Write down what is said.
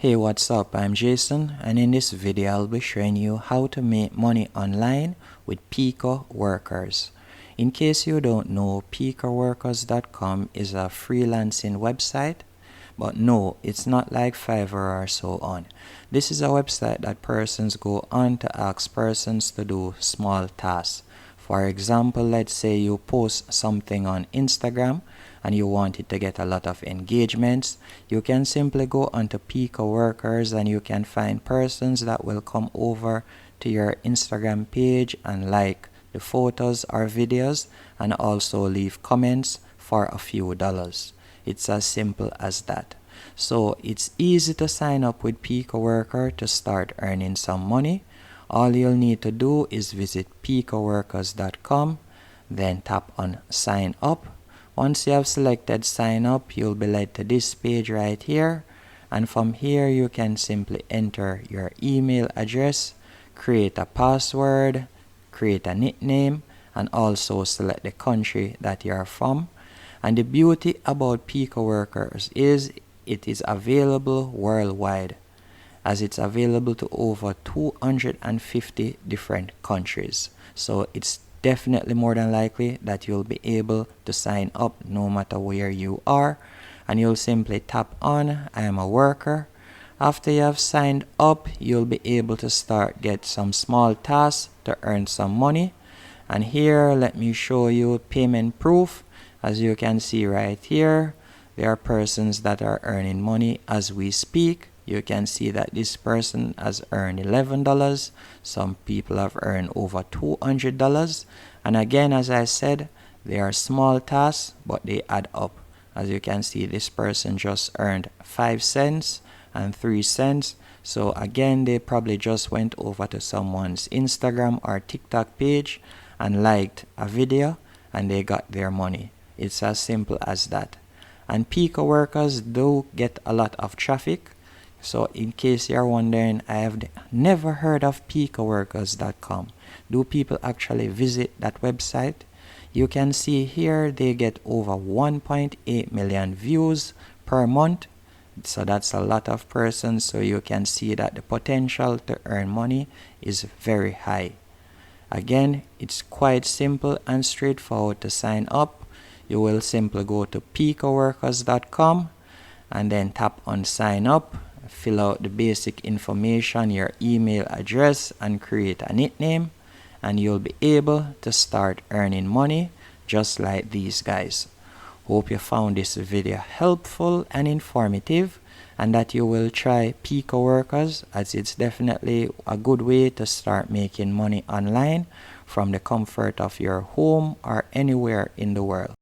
Hey, what's up? I'm Jason, and in this video I'll be showing you how to make money online with Picoworkers. In case you don't know, Picoworkers.com is a freelancing website, but no, it's not like Fiverr or so on. This is a website that persons go on to ask persons to do small tasks. For example, let's say you post something on Instagram and you want it to get a lot of engagements. You can simply go onto Picoworkers and you can find persons that will come over to your Instagram page and like the photos or videos and also leave comments for a few dollars. It's as simple as that. So it's easy to sign up with Picoworker to start earning some money. All you'll need to do is visit picoworkers.com, then tap on sign up. Once you have selected sign up, you'll be led to this page right here, and from here you can simply enter your email address, create a password, create a nickname, and also select the country that you're from. And the beauty about Picoworkers is it is available worldwide, as it's available to over 250 different countries. So it's definitely more than likely that you'll be able to sign up no matter where you are, and you'll simply tap on I am a worker. After you have signed up, you'll be able to start get some small tasks to earn some money. And here, let me show you payment proof. As you can see right here, there are persons that are earning money as we speak. You can see that this person has earned $11. Some people have earned over $200. And again, as I said, they are small tasks, but they add up. As you can see, this person just earned 5 cents and 3 cents. So again, they probably just went over to someone's Instagram or TikTok page and liked a video and they got their money. It's as simple as that. And Picoworkers do get a lot of traffic. So in case you're wondering, I have never heard of Picoworkers.com. Do people actually visit that website? You can see here they get over 1.8 million views per month. So that's a lot of persons. So you can see that the potential to earn money is very high. Again, it's quite simple and straightforward to sign up. You will simply go to picoworkers.com and then tap on sign up. Fill out the basic information, your email address, and create a nickname, and you'll be able to start earning money just like these guys. Hope you found this video helpful and informative, and that you will try Picoworkers, as it's definitely a good way to start making money online from the comfort of your home or anywhere in the world.